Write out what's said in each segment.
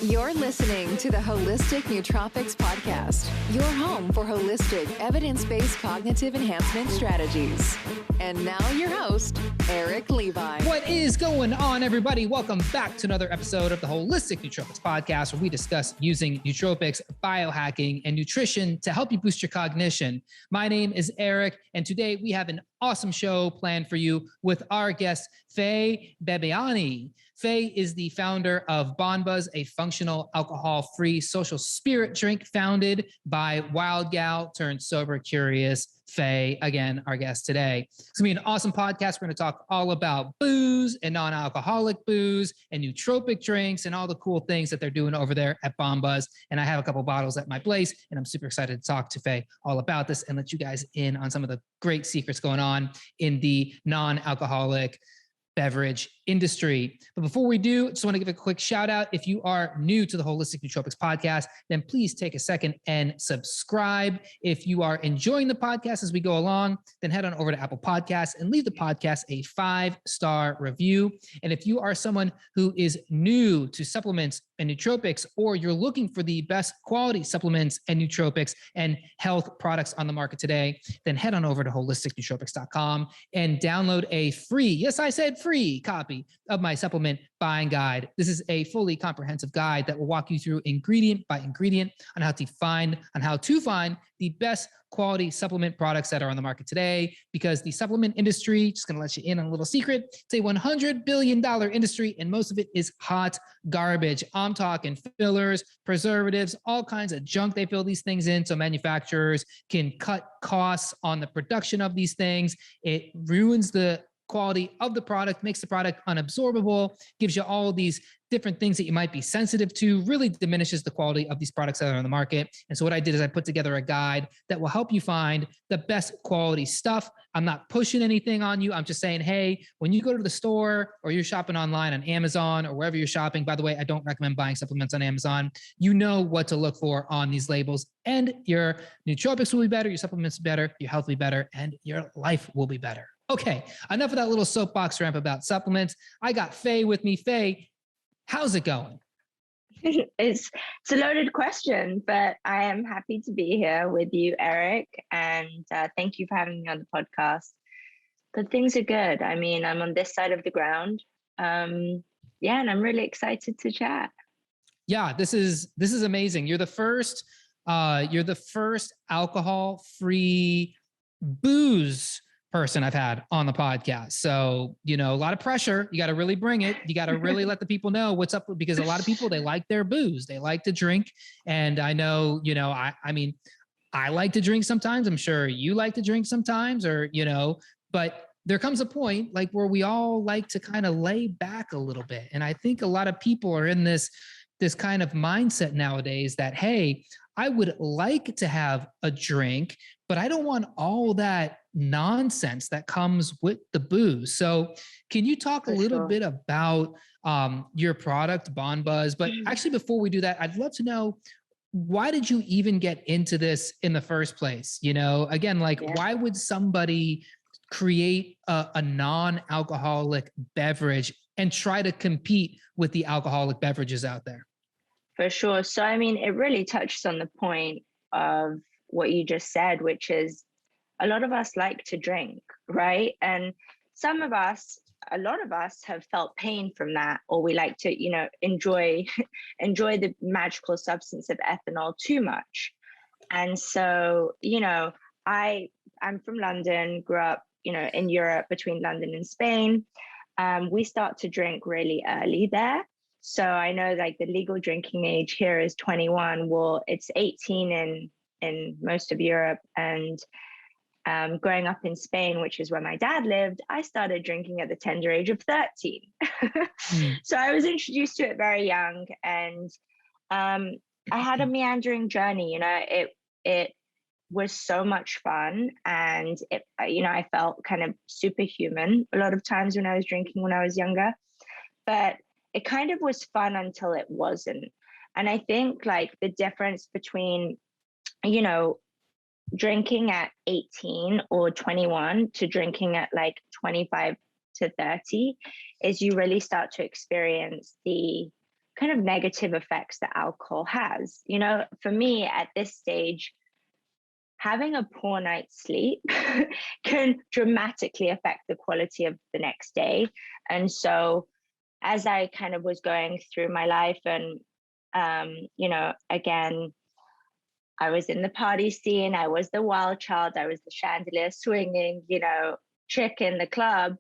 You're listening to the Holistic Nootropics podcast, your home for holistic, evidence-based cognitive enhancement strategies. And now your host, Eric Levi. What is going on, everybody? Welcome back to another episode of the Holistic Nootropics podcast, where we discuss using nootropics, biohacking, and nutrition to help you boost your cognition. My name is Eric, and today we have an awesome show planned for you with our guest, Fay Behbehani. Fay is the founder of Bonbuz, a functional alcohol-free social spirit drink founded by wild gal turned sober curious Fay, again, our guest today. It's going to be an awesome podcast. We're going to talk all about booze and non-alcoholic booze and nootropic drinks and all the cool things that they're doing over there at Bonbuz. And I have a couple bottles at my place, and I'm super excited to talk to Fay all about this and let you guys in on some of the great secrets going on in the non-alcoholic beverage industry. But before we do, just want to give a quick shout out. If you are new to the Holistic Nootropics podcast, then please take a second and subscribe. If you are enjoying the podcast as we go along, then head on over to Apple Podcasts and leave the podcast a 5-star review. And if you are someone who is new to supplements and nootropics, or you're looking for the best quality supplements and nootropics and health products on the market today, then head on over to holisticnootropics.com and download a free, yes, I said free copy of my supplement buying guide. This is a fully comprehensive guide that will walk you through ingredient by ingredient on how to find the best quality supplement products that are on the market today, because the supplement industry, just going to let you in on a little secret, it's a $100 billion industry, and most of it is hot garbage. I'm talking fillers, preservatives, all kinds of junk they fill these things in so manufacturers can cut costs on the production of these things. It ruins the quality of the product, makes the product unabsorbable, gives you all these different things that you might be sensitive to, really diminishes the quality of these products that are on the market. And so what I did is I put together a guide that will help you find the best quality stuff. I'm not pushing anything on you. I'm just saying, hey, when you go to the store or you're shopping online on Amazon or wherever you're shopping, by the way, I don't recommend buying supplements on Amazon. You know what to look for on these labels, and your nootropics will be better, your supplements will be better, your health will be better, and your life will be better. Okay, enough of that little soapbox ramp about supplements. I got Fay with me. Fay, how's it going? It's a loaded question, but I am happy to be here with you, Eric, and thank you for having me on the podcast. But things are good. I mean, I'm on this side of the ground. And I'm really excited to chat. Yeah, this is amazing. You're the first alcohol-free booze person I've had on the podcast. So, a lot of pressure. You got to really bring it. You got to really let the people know what's up, because a lot of people, they like their booze. They like to drink. And I know, I like to drink sometimes. I'm sure you like to drink sometimes, but there comes a point like where we all like to kind of lay back a little bit. And I think a lot of people are in this kind of mindset nowadays that, hey, I would like to have a drink, but I don't want all that nonsense that comes with the booze. So can you talk a little bit about your product, Bonbuz? But actually, before we do that, I'd love to know, why did you even get into this in the first place? Why would somebody create a non-alcoholic beverage and try to compete with the alcoholic beverages out there? For sure. So, I mean, it really touches on the point of what you just said, which is a lot of us like to drink, right? And a lot of us have felt pain from that, or we like to, enjoy the magical substance of ethanol too much. And so, I'm from London, grew up, in Europe, between London and Spain. We start to drink really early there. So I know like the legal drinking age here is 21. Well, it's 18 in most of Europe. And growing up in Spain, which is where my dad lived, I started drinking at the tender age of 13. So I was introduced to it very young, and I had a meandering journey. It was so much fun, and I felt kind of superhuman a lot of times when I was drinking when I was younger. But it kind of was fun until it wasn't. And I think like the difference between, drinking at 18 or 21 to drinking at like 25 to 30 is you really start to experience the kind of negative effects that alcohol has. You know, for me at this stage, having a poor night's sleep can dramatically affect the quality of the next day. And so as I kind of was going through my life and, you know, again, I was in the party scene, I was the wild child, I was the chandelier swinging, you know, chick in the club.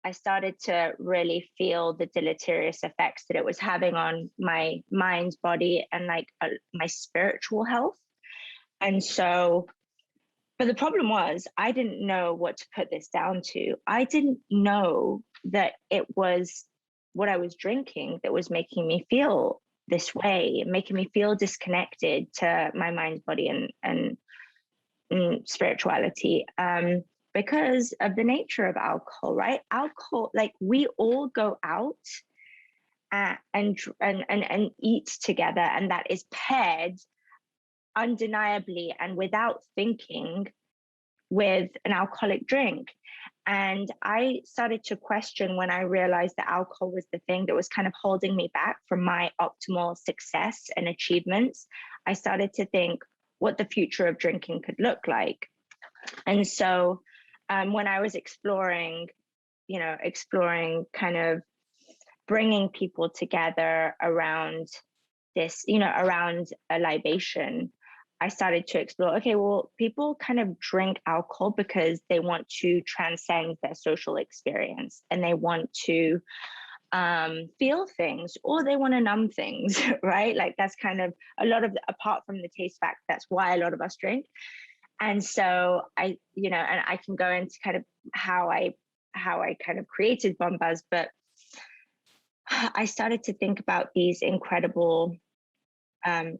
I started to really feel the deleterious effects that it was having on my mind, body, and like my spiritual health. And so, but the problem was, I didn't know what to put this down to. I didn't know that it was what I was drinking that was making me feel this way, making me feel disconnected to my mind, body, and spirituality. Because of the nature of alcohol, right? Alcohol, like we all go out and eat together, and that is paired undeniably and without thinking with an alcoholic drink. And I started to question when I realized that alcohol was the thing that was kind of holding me back from my optimal success and achievements. I started to think what the future of drinking could look like. And so when I was exploring kind of bringing people together around this, you know, around a libation, I started to explore, okay, well, people kind of drink alcohol because they want to transcend their social experience and they want to feel things, or they want to numb things, right? Like that's kind of a lot of, apart from the taste fact, that's why a lot of us drink. And so I, you know, and I can go into kind of how I kind of created Bonbuz, but I started to think about these incredible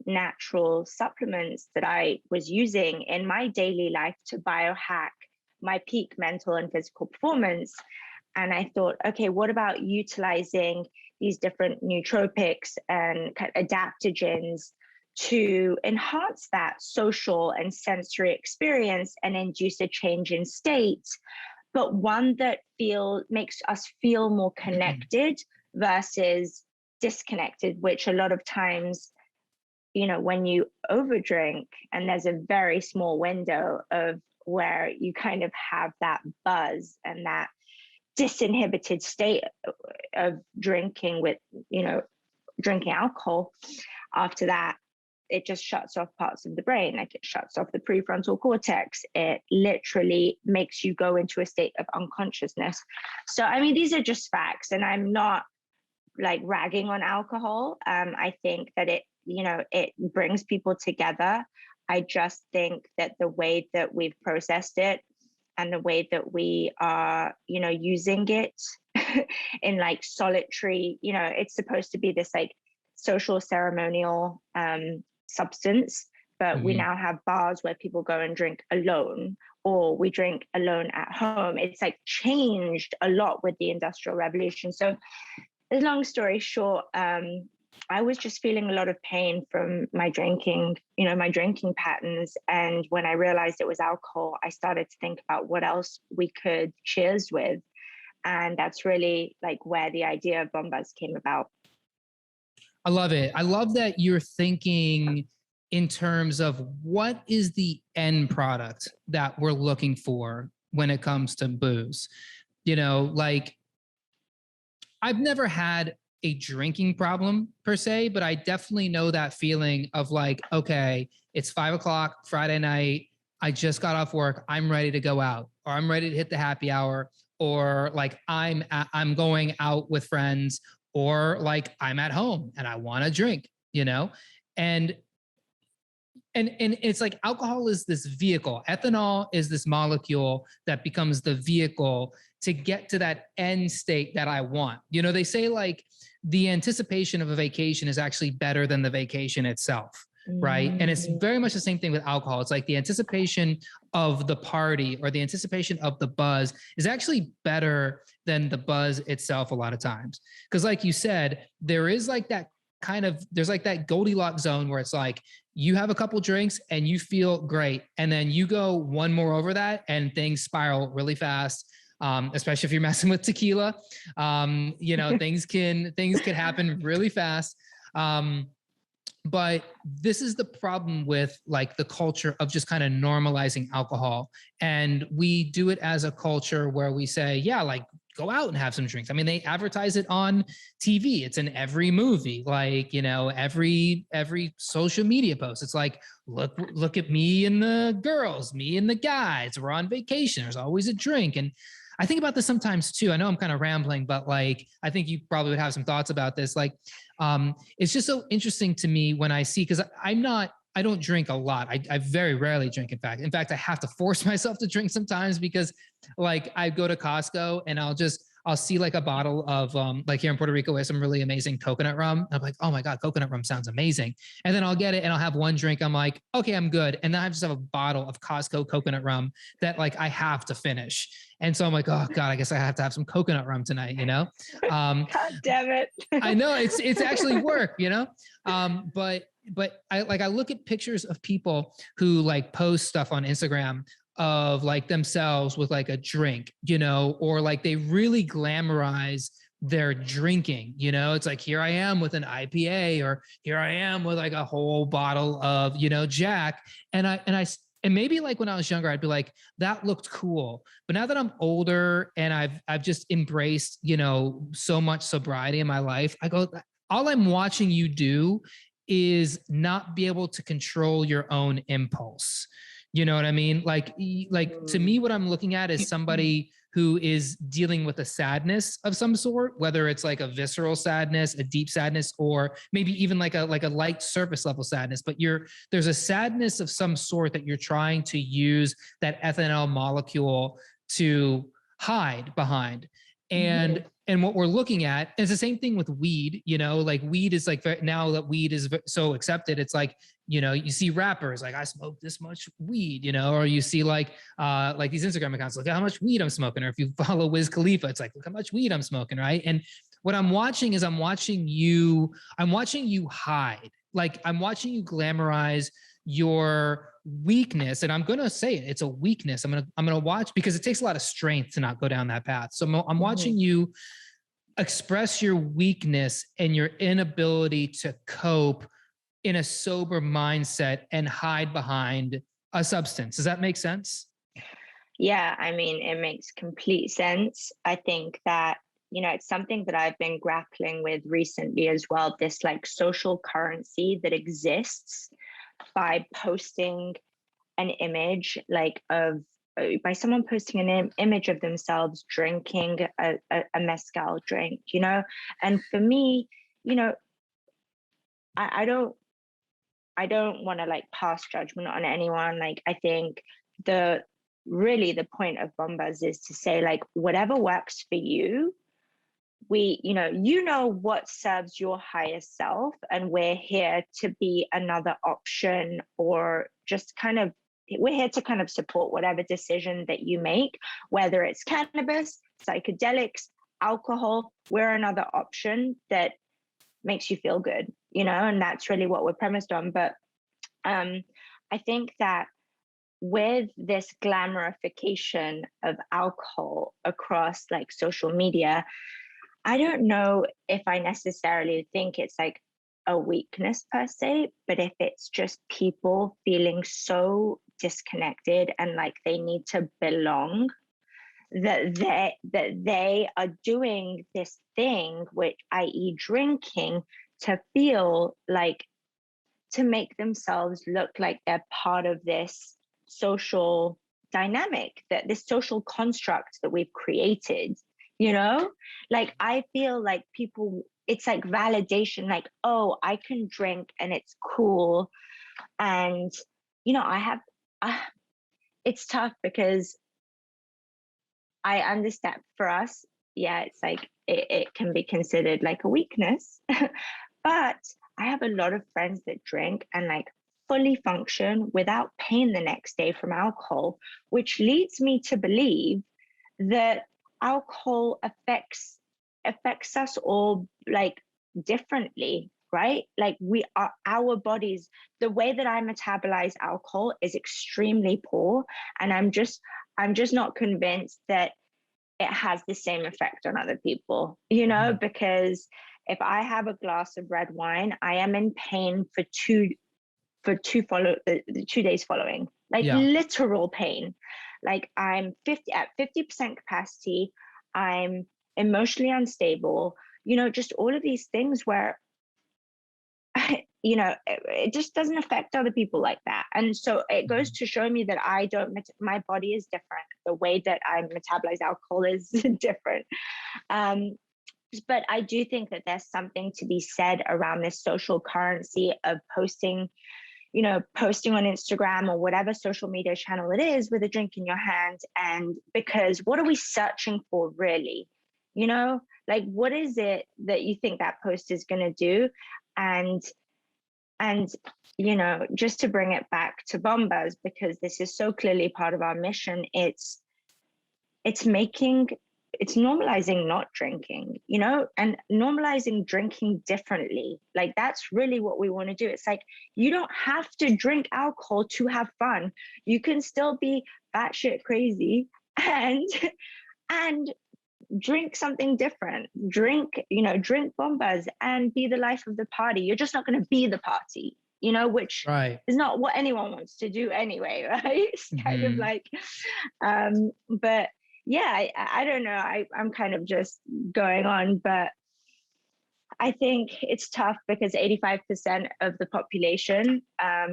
natural supplements that I was using in my daily life to biohack my peak mental and physical performance. And I thought, okay, what about utilizing these different nootropics and adaptogens to enhance that social and sensory experience and induce a change in state, but one that makes us feel more connected versus disconnected, which a lot of times, you know, when you overdrink, and there's a very small window of where you kind of have that buzz and that disinhibited state of drinking with, you know, drinking alcohol, after that, it just shuts off parts of the brain. Like it shuts off the prefrontal cortex. It literally makes you go into a state of unconsciousness. So, I mean, these are just facts, and I'm not like ragging on alcohol. I think that it, you know, it brings people together. I just think that the way that we've processed it and the way that we are, you know, using it in like solitary, you know, it's supposed to be this like social ceremonial substance, but we now have bars where people go and drink alone, or we drink alone at home. It's like changed a lot with the Industrial Revolution. So long story short, I was just feeling a lot of pain from my drinking, you know, my drinking patterns. And when I realized it was alcohol, I started to think about what else we could cheers with. And that's really like where the idea of Bonbuz came about. I love it. I love that you're thinking in terms of what is the end product that we're looking for when it comes to booze. You know, like I've never had a drinking problem per se, but I definitely know that feeling of like, okay, it's 5 o'clock Friday night. I just got off work. I'm ready to go out, or I'm ready to hit the happy hour, or like I'm going out with friends, or like I'm at home and I want to drink, you know? And it's like alcohol is this vehicle. Ethanol is this molecule that becomes the vehicle to get to that end state that I want. You know, they say like the anticipation of a vacation is actually better than the vacation itself, right? And it's very much the same thing with alcohol. It's like the anticipation of the party or the anticipation of the buzz is actually better than the buzz itself a lot of times. Because like you said, there is like that there's like that Goldilocks zone where it's like you have a couple drinks and you feel great. And then you go one more over that and things spiral really fast. especially if you're messing with tequila. You know, things can happen really fast. But this is the problem with like the culture of just kind of normalizing alcohol. And we do it as a culture where we say, yeah, like go out and have some drinks. I mean, they advertise it on TV. It's in every movie, like, you know, every social media post. It's like, look at me and the girls, me and the guys. We're on vacation. There's always a drink. And I think about this sometimes too. I know I'm kind of rambling, but like, I think you probably would have some thoughts about this. Like, it's just so interesting to me when I see, because I don't drink a lot. I very rarely drink. In fact, I have to force myself to drink sometimes because like I go to Costco and I'll see like a bottle of like here in Puerto Rico, we have some really amazing coconut rum. I'm like, oh my God, coconut rum sounds amazing. And then I'll get it and I'll have one drink. I'm like, okay, I'm good. And then I just have a bottle of Costco coconut rum that like I have to finish. And so I'm like, oh God, I guess I have to have some coconut rum tonight, you know? God damn it. I know it's actually work, you know? But I look at pictures of people who like post stuff on Instagram of like themselves with like a drink, you know, or like they really glamorize their drinking, you know, it's like, here I am with an IPA, or here I am with like a whole bottle of, you know, Jack. And maybe like when I was younger, I'd be like, that looked cool. But now that I'm older and I've just embraced, you know, so much sobriety in my life, I go, all I'm watching you do is not be able to control your own impulse. You know what I mean? Like to me, what I'm looking at is somebody who is dealing with a sadness of some sort, whether it's like a visceral sadness, a deep sadness, or maybe even like a light surface level sadness. But there's a sadness of some sort that you're trying to use that ethanol molecule to hide behind. And what we're looking at is the same thing with weed, you know, like weed is like, now that weed is so accepted, it's like, you know, you see rappers like, I smoke this much weed, you know, or you see like these Instagram accounts, look how much weed I'm smoking. Or if you follow Wiz Khalifa, it's like, look how much weed I'm smoking, right? And what I'm watching is I'm watching you hide. Like I'm watching you glamorize your weakness. And I'm going to say it's a weakness. I'm going to watch, because it takes a lot of strength to not go down that path. So I'm watching you express your weakness and your inability to cope in a sober mindset and hide behind a substance. Does that make sense? Yeah, I mean, it makes complete sense. I think that, you know, it's something that I've been grappling with recently as well, this like social currency that exists by posting an image like of by someone posting an image of themselves drinking a mezcal drink, you know. And for me, you know, I don't want to like pass judgment on anyone. Like I think the point of Bonbuz is to say like, whatever works for you, you know what serves your higher self, and we're here to be another option, or just kind of, we're here to kind of support whatever decision that you make, whether it's cannabis, psychedelics, alcohol. We're another option that makes you feel good, you know, and that's really what we're premised on. But I think that with this glamorification of alcohol across like social media, I don't know if I necessarily think it's like a weakness per se, but if it's just people feeling so disconnected and like they need to belong, that they are doing this thing, which, i.e. drinking, to feel like, to make themselves look like they're part of this social dynamic, that this social construct that we've created, you know. Like I feel like people, it's like validation, like, oh, I can drink and it's cool. And you know, it's tough because I understand for us, yeah, it's like it can be considered like a weakness. But I have a lot of friends that drink and like fully function without pain the next day from alcohol, which leads me to believe that alcohol affects us all like differently, right? Like our bodies, the way that I metabolize alcohol is extremely poor, and I'm just not convinced that it has the same effect on other people, you know, because if I have a glass of red wine, I am in pain for two days following, like literal pain. Like I'm 50% capacity. I'm emotionally unstable, you know, just all of these things where, you know, it just doesn't affect other people like that. And so it goes to show me that my body is different. The way that I metabolize alcohol is different. But I do think that there's something to be said around this social currency of posting on Instagram or whatever social media channel it is with a drink in your hand. And because what are we searching for really? You know, like, what is it that you think that post is going to do? And, you know, just to bring it back to Bonbuz, because this is so clearly part of our mission, it's normalizing not drinking, you know, and normalizing drinking differently. Like, that's really what we want to do. It's like, you don't have to drink alcohol to have fun. You can still be batshit crazy and drink something different. Drink Bonbuz and be the life of the party. You're just not going to be the party, you know, which is not what anyone wants to do anyway, right? It's kind of like, but yeah, I don't know. I'm kind of just going on, but I think it's tough because 85% of the population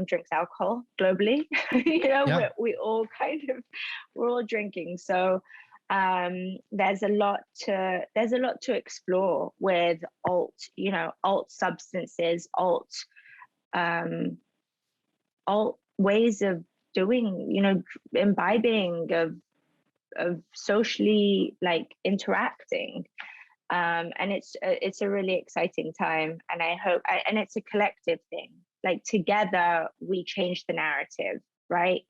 drinks alcohol globally. You know, we're all drinking. So there's a lot to explore with alt substances, alt ways of doing, you know, imbibing, of socially like interacting, and it's a really exciting time, and I hope and it's a collective thing. Like, together we change the narrative, right?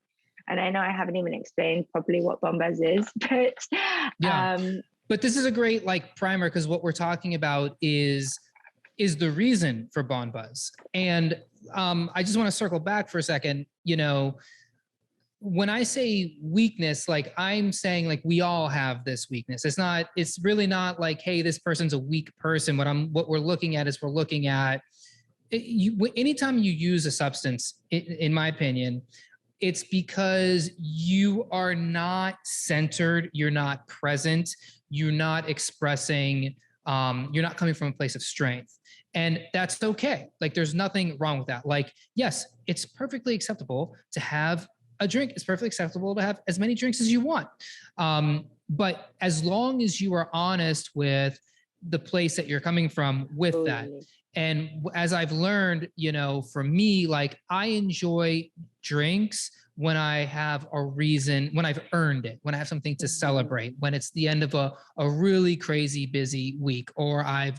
And I know I haven't even explained properly what Bonbuz is, but but this is a great like primer, because what we're talking about is the reason for Bonbuz. And I just want to circle back for a second. You know, when I say weakness, like, I'm saying, like, we all have this weakness. It's really not like, hey, this person's a weak person. What we're looking at is anytime you use a substance, in my opinion, it's because you are not centered, you're not present, you're not expressing, you're not coming from a place of strength. And that's okay. Like, there's nothing wrong with that. Like, yes, it's perfectly acceptable to have a drink. It's perfectly acceptable to have as many drinks as you want. But as long as you are honest with the place that you're coming from with that. And as I've learned, you know, for me, like, I enjoy drinks when I have a reason, when I've earned it, when I have something to celebrate, when it's the end of a really crazy busy week, or I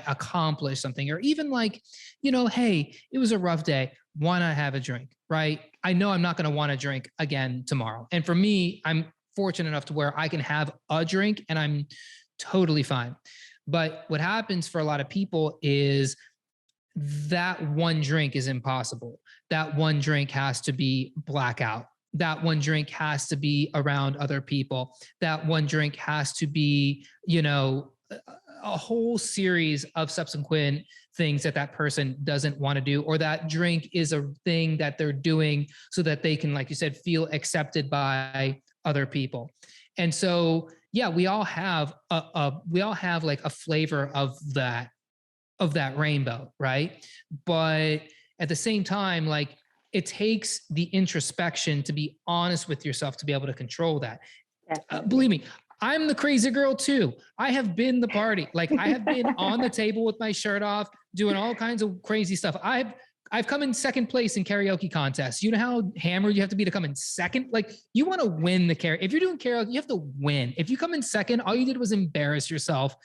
accomplished something, or even like, you know, hey, it was a rough day. Why not have a drink, right? I know I'm not going to want to drink again tomorrow. And for me, I'm fortunate enough to where I can have a drink and I'm totally fine. But what happens for a lot of people is that one drink is impossible. That one drink has to be blackout. That one drink has to be around other people. That one drink has to be, you know, a whole series of subsequent things that person doesn't want to do, or that drink is a thing that they're doing so that they can, like you said, feel accepted by other people. And so, yeah, we all have like a flavor of that rainbow, right? But at the same time, like, it takes the introspection to be honest with yourself to be able to control that. Believe me, I'm the crazy girl too. I have been the party. Like, I have been on the table with my shirt off, doing all kinds of crazy stuff. I've come in second place in karaoke contests. You know how hammered you have to be to come in second? Like, you want to win the karaoke. If you're doing karaoke, you have to win. If you come in second, all you did was embarrass yourself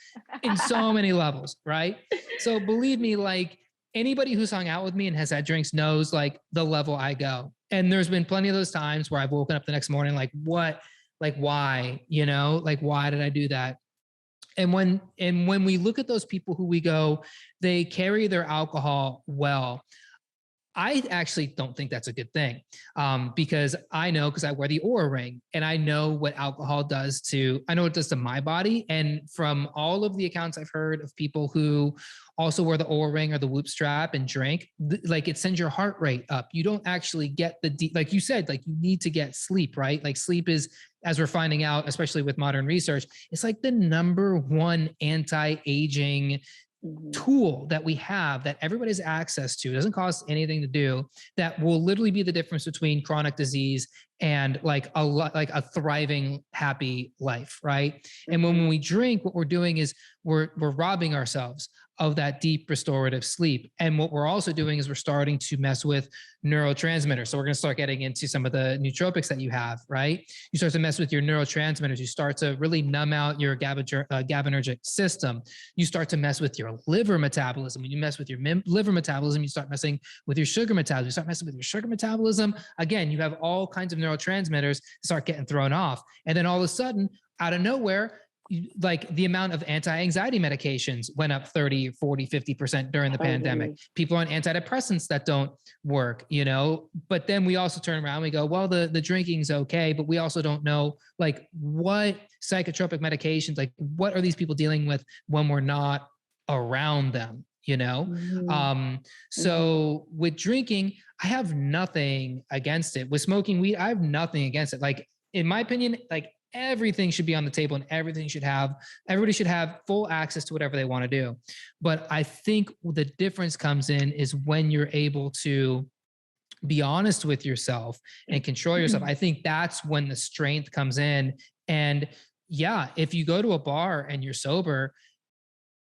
in so many levels, right? So believe me, like, anybody who's hung out with me and has had drinks knows, like, the level I go. And there's been plenty of those times where I've woken up the next morning like, what? Like, why? You know, like, why did I do that? And when we look at those people who we go, they carry their alcohol well. I actually don't think that's a good thing, because I know, because I wear the Oura ring, and I know what alcohol does to, I know it does to my body. And from all of the accounts I've heard of people who also wear the Oura ring or the Whoop strap and drink, like it sends your heart rate up. You don't actually get like you said, like you need to get sleep, right? Like sleep is, as we're finding out, especially with modern research, it's like the number one anti-aging tool that we have that everybody has access to. It doesn't cost anything to do, that will literally be the difference between chronic disease and like a thriving, happy life, right? And when we drink, what we're doing is we're robbing ourselves of that deep restorative sleep. And what we're also doing is we're starting to mess with neurotransmitters. So we're going to start getting into some of the nootropics that you have, right? You start to mess with your neurotransmitters. You start to really numb out your GABAergic system. You start to mess with your liver metabolism. When you mess with your liver metabolism, you start messing with your sugar metabolism. You start messing with your sugar metabolism. Again, you have all kinds of neurotransmitters start getting thrown off. And then all of a sudden, out of nowhere, like the amount of anti-anxiety medications went up 30, 40, 50% during the pandemic. People on antidepressants that don't work, you know, but then we also turn around and we go, well, the drinking's okay, but we also don't know like what psychotropic medications, like what are these people dealing with when we're not around them, you know? So with drinking, I have nothing against it. With smoking weed, I have nothing against it. Like, in my opinion, like everything should be on the table and everybody should have full access to whatever they want to do. But I think the difference comes in is when you're able to be honest with yourself and control yourself. I think that's when the strength comes in. And yeah, if you go to a bar and you're sober,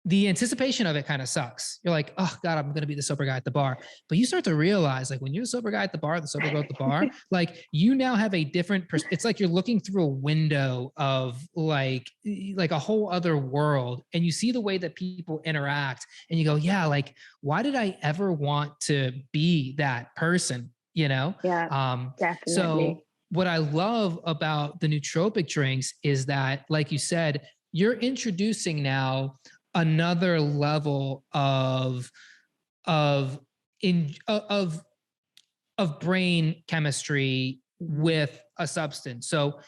the anticipation of it kind of sucks. You're like, oh God, I'm going to be the sober guy at the bar. But you start to realize, like, when you're the sober guy at the bar, the sober girl at the bar, like you now have a different, it's like you're looking through a window of like a whole other world. And you see the way that people interact and you go, yeah, like, why did I ever want to be that person? You know? Yeah, definitely. So what I love about the nootropic drinks is that, like you said, you're introducing now another level of brain chemistry with a substance. So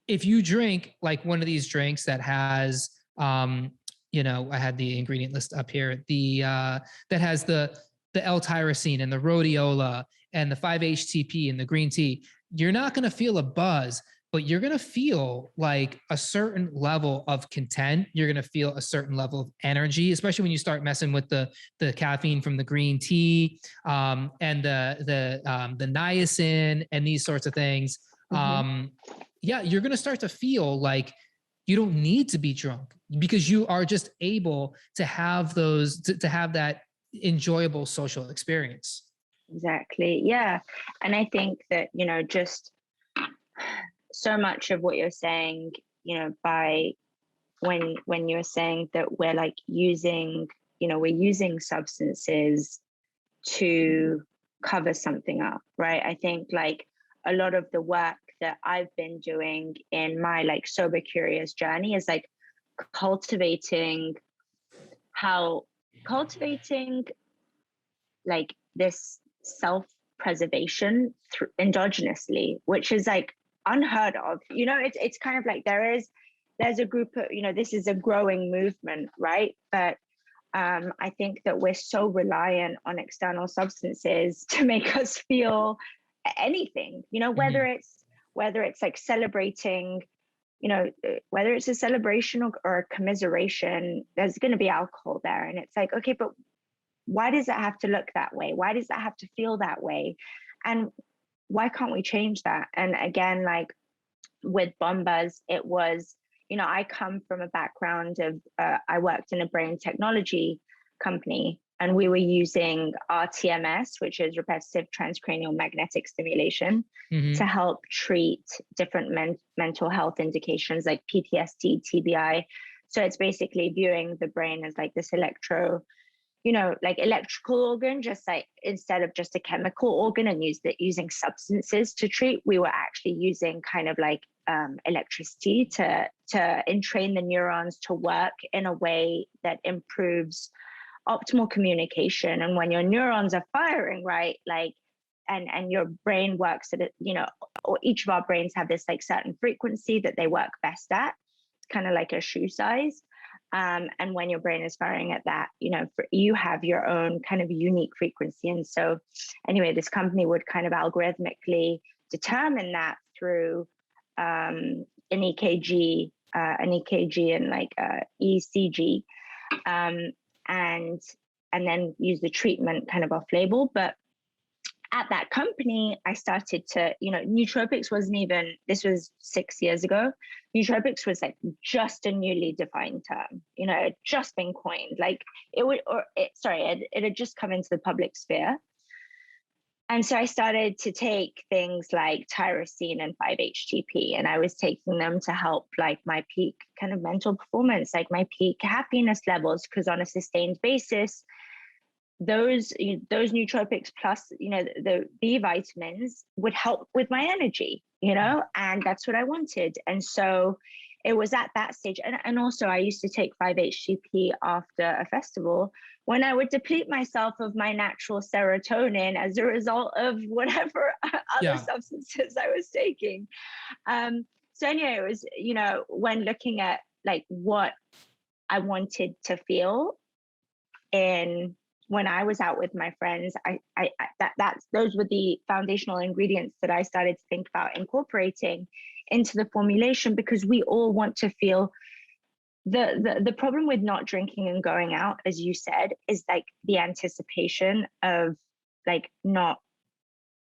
if you drink like one of these drinks that has, you know, I had the ingredient list up here, that has the L-tyrosine and the rhodiola and the 5-HTP and the green tea, you're not going to feel a buzz, but you're going to feel like a certain level of content. You're going to feel a certain level of energy, especially when you start messing with the caffeine from the green tea, and the niacin and these sorts of things. Yeah, you're going to start to feel like you don't need to be drunk because you are just able to have those, to have that enjoyable social experience. Exactly. Yeah. And I think that, you know, just so much of what you're saying, you know, by when you're saying that we're like using, you know, we're using substances to cover something up, right? I think like a lot of the work that I've been doing in my like sober curious journey is like cultivating like this self-preservation endogenously, which is like unheard of. You know, it's kind of like there's a group of, you know, this is a growing movement, right? But I think that we're so reliant on external substances to make us feel anything, you know, whether it's like celebrating, you know, whether it's a celebration or a commiseration, there's going to be alcohol there. And it's like, okay, but why does it have to look that way? Why does that have to feel that way? And why can't we change that? And again, like with Bonbuz, it was, you know, I come from a background of, I worked in a brain technology company, and we were using RTMS, which is repetitive transcranial magnetic stimulation, to help treat different mental health indications like PTSD, TBI. So it's basically viewing the brain as like this electrical organ, just like instead of just a chemical organ, and using substances to treat, we were actually using kind of like electricity to entrain the neurons to work in a way that improves optimal communication. And when your neurons are firing, right, like, and your brain works at it, you know, or each of our brains have this like certain frequency that they work best at. It's kind of like a shoe size. And when your brain is firing at that, you know, you have your own kind of unique frequency. And so anyway, this company would kind of algorithmically determine that through an EKG and like ECG, and then use the treatment kind of off label. But at that company, I started to, you know, nootropics wasn't even, this was 6 years ago. Nootropics was like just a newly defined term, you know, it had just been coined. Like it had just come into the public sphere. And so I started to take things like tyrosine and 5-HTP, and I was taking them to help like my peak kind of mental performance, like my peak happiness levels, because on a sustained basis, those nootropics plus, you know, the B vitamins would help with my energy, you know, and that's what I wanted. And so it was at that stage. And also I used to take 5-HTP after a festival when I would deplete myself of my natural serotonin as a result of whatever other substances I was taking. So anyway, it was, you know, when looking at like what I wanted to feel when I was out with my friends, those were the foundational ingredients that I started to think about incorporating into the formulation, because we all want to feel the problem with not drinking and going out, as you said, is like the anticipation of like not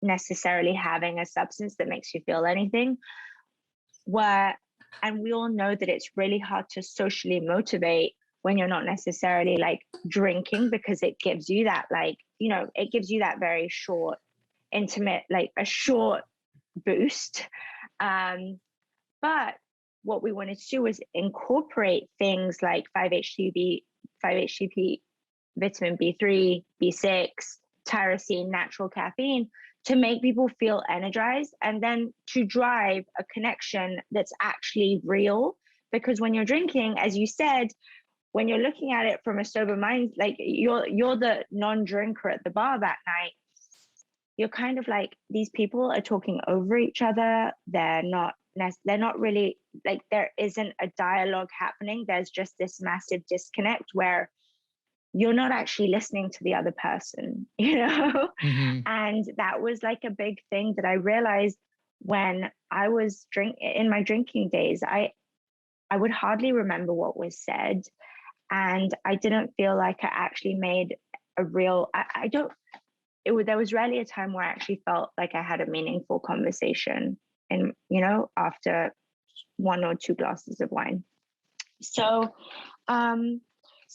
necessarily having a substance that makes you feel anything. And we all know that it's really hard to socially motivate when you're not necessarily like drinking, because it gives you that, like, you know, it gives you that very short, intimate, like a short boost. But what we wanted to do was incorporate things like 5-HTP, vitamin B3, B6, tyrosine, natural caffeine, to make people feel energized, and then to drive a connection that's actually real. Because when you're drinking, as you said, when you're looking at it from a sober mind, like you're the non-drinker at the bar that night, you're kind of like, these people are talking over each other. They're not really, like, there isn't a dialogue happening. There's just this massive disconnect where you're not actually listening to the other person, you know? Mm-hmm. And that was like a big thing that I realized when I was in my drinking days. I would hardly remember what was said. And I didn't feel like I actually made a real, there was rarely a time where I actually felt like I had a meaningful conversation, and, you know, after 1 or 2 glasses of wine. So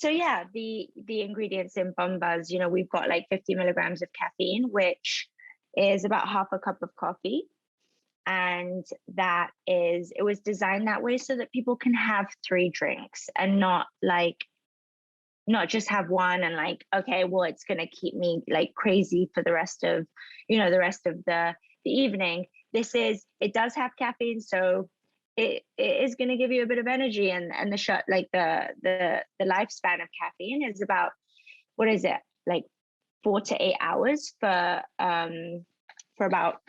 yeah, the ingredients in Bonbuz, you know, we've got like 50 milligrams of caffeine, which is about half a cup of coffee. And it was designed that way so that people can have 3 drinks and not just have one and like, okay, well, it's going to keep me like crazy for the rest of the evening. It does have caffeine, so it is going to give you a bit of energy, and the shot, like the lifespan of caffeine is about, what is it, like 4 to 8 hours for about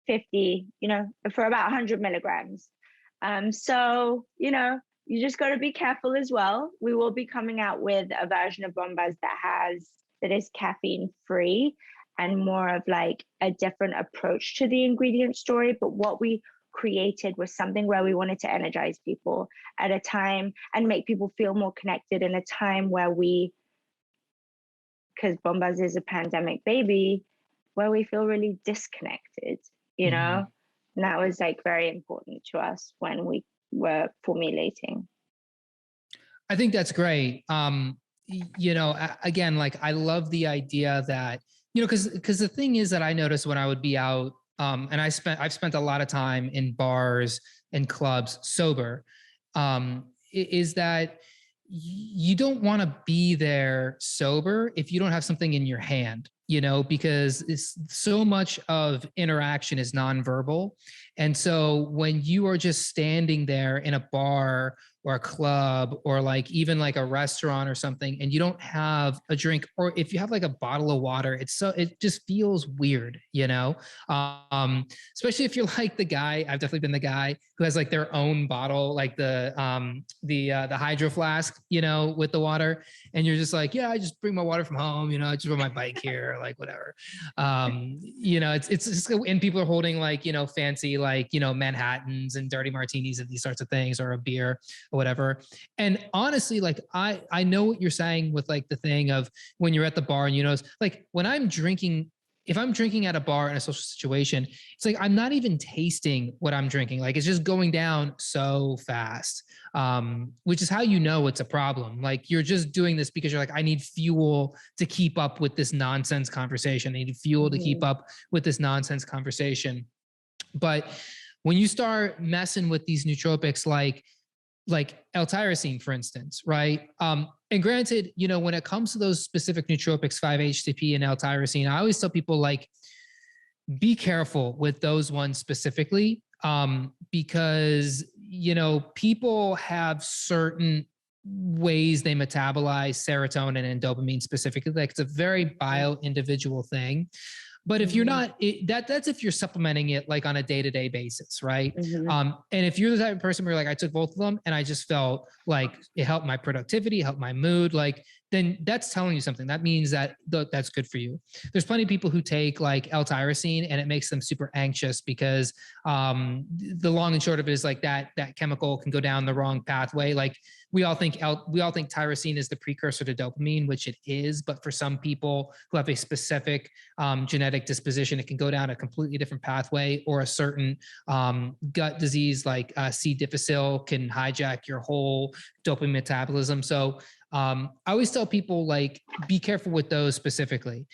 50, you know, for about 100 milligrams. So, you know, you just got to be careful as well. We will be coming out with a version of Bonbuz that is caffeine free and more of like a different approach to the ingredient story. But what we created was something where we wanted to energize people at a time and make people feel more connected in a time where because Bonbuz is a pandemic baby, where we feel really disconnected, you know? And that was like very important to us when we were formulating. I think that's great. You know, again, like I love the idea that, you know, because the thing is that I noticed when I would be out, and I've spent a lot of time in bars and clubs sober, is that you don't want to be there sober if you don't have something in your hand, you know, because it's so much of interaction is nonverbal. And so when you are just standing there in a bar or a club or like even like a restaurant or something, and you don't have a drink, or if you have like a bottle of water, it just feels weird, you know? Especially if you're like the guy, I've definitely been the guy who has like their own bottle, like the hydro flask, you know, with the water. And you're just like, yeah, I just bring my water from home, you know, I just ride my bike here, like whatever. You know, it's just, and people are holding like, you know, fancy, like, you know, Manhattans and dirty martinis and these sorts of things, or a beer or whatever. And honestly, like I know what you're saying with like the thing of when you're at the bar and, you know, like when I'm drinking, if I'm drinking at a bar in a social situation, it's like I'm not even tasting what I'm drinking. Like it's just going down so fast, which is how you know it's a problem. Like you're just doing this because you're like, I need fuel to keep up with this nonsense conversation. I need fuel to keep up with this nonsense conversation. But when you start messing with these nootropics, like L-tyrosine, for instance, right? And granted, you know, when it comes to those specific nootropics, 5-HTP and L-tyrosine, I always tell people like, be careful with those ones specifically, because, you know, people have certain ways they metabolize serotonin and dopamine specifically. Like it's a very bio-individual thing. But if you're not, that's if you're supplementing it like on a day-to-day basis, right? And if you're the type of person where like I took both of them and I just felt like it helped my productivity, helped my mood, like then that's telling you something. That means that that's good for you. There's plenty of people who take like L-tyrosine and it makes them super anxious because the long and short of it is like that chemical can go down the wrong pathway. Like we all think tyrosine is the precursor to dopamine, which it is. But for some people who have a specific genetic disposition, it can go down a completely different pathway, or a certain gut disease like C. difficile can hijack your whole dopamine metabolism. So I always tell people like, be careful with those specifically.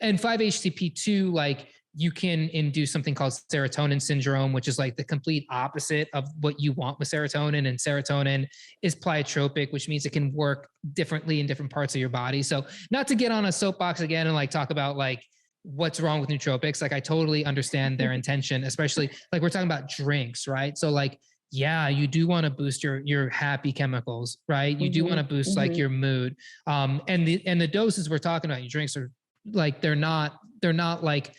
And 5-HTP2, like you can induce something called serotonin syndrome, which is like the complete opposite of what you want with serotonin. And serotonin is pleiotropic, which means it can work differently in different parts of your body. So not to get on a soapbox again and like talk about like what's wrong with nootropics. Like I totally understand their intention, especially like we're talking about drinks, right? So like, yeah, you do want to boost your happy chemicals, right? You do want to boost like your mood. And the doses we're talking about, your drinks are like, they're not like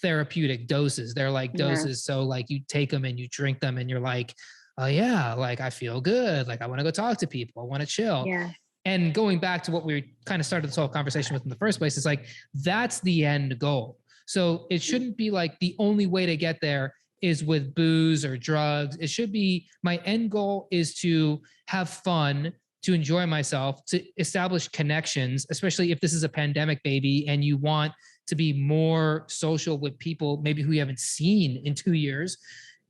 therapeutic doses. They're like doses. So like you take them and you drink them and you're like, oh yeah, like I feel good. Like I want to go talk to people. I want to chill. Yeah. And going back to what we kind of started this whole conversation with in the first place, is like, that's the end goal. So it shouldn't be like the only way to get there is with booze or drugs. It should be, my end goal is to have fun, to enjoy myself, to establish connections, especially if this is a pandemic, baby, and you want to be more social with people maybe who you haven't seen in 2 years.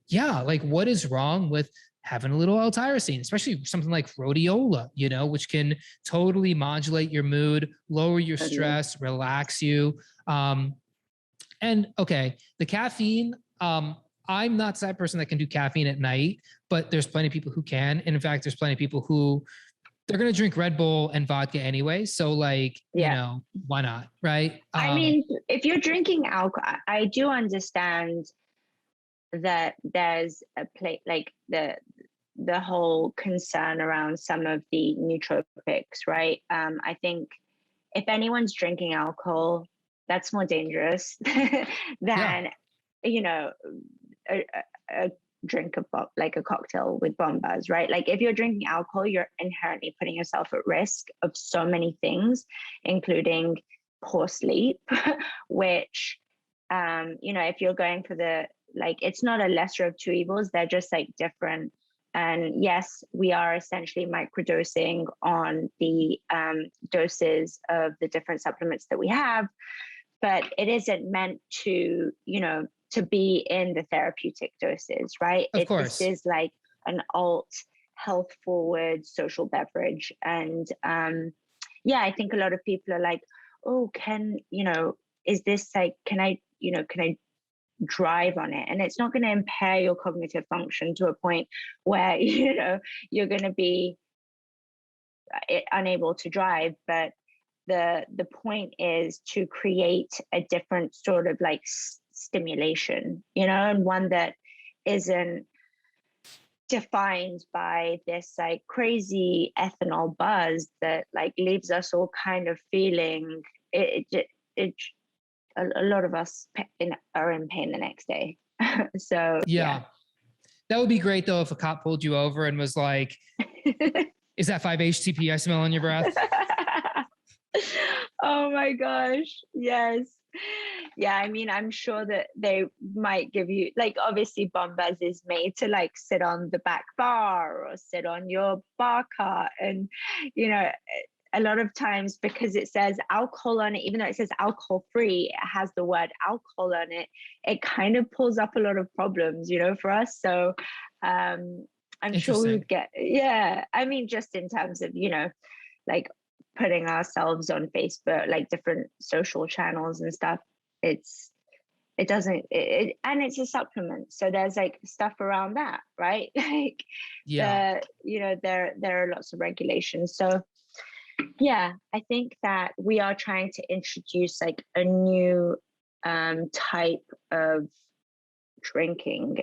Yeah, like what is wrong with having a little L-tyrosine, especially something like rhodiola, you know, which can totally modulate your mood, lower your stress, relax you. And okay, the caffeine, I'm not the type of person that can do caffeine at night, but there's plenty of people who can. And in fact, there's plenty of people who they're going to drink Red Bull and vodka anyway. So like, you know, why not? Right. I mean, if you're drinking alcohol, I do understand that there's a plate, like the whole concern around some of the nootropics, right? I think if anyone's drinking alcohol, that's more dangerous than, you know, a drink of like a cocktail with Bonbuz, right? Like if you're drinking alcohol, you're inherently putting yourself at risk of so many things, including poor sleep, which, you know, if you're going for the, like, it's not a lesser of two evils, they're just like different. And yes, we are essentially microdosing on the doses of the different supplements that we have, but it isn't meant to, you know, to be in the therapeutic doses, right? Of course. This is like an alt health forward social beverage. And yeah, I think a lot of people are like, oh, you know, is this like, can I drive on it? And it's not going to impair your cognitive function to a point where, you know, you're going to be unable to drive. But the point is to create a different sort of like stimulation, you know, and one that isn't defined by this like crazy ethanol buzz that like leaves us all kind of feeling a lot of us are in pain the next day. So yeah. That would be great though if a cop pulled you over and was like, is that 5-HTP I smell in your breath? Oh my gosh. Yes. Yeah, I mean, I'm sure that they might give you, like, obviously Bonbuz is made to like sit on the back bar or sit on your bar cart. And, you know, a lot of times because it says alcohol on it, even though it says alcohol free, it has the word alcohol on it. It kind of pulls up a lot of problems, you know, for us. So I'm sure we would get, yeah. I mean, just in terms of, you know, like putting ourselves on Facebook, like different social channels and stuff. And it's a supplement. So there's like stuff around that, right? Like, yeah, you know, there are lots of regulations. So yeah, I think that we are trying to introduce like a new type of drinking,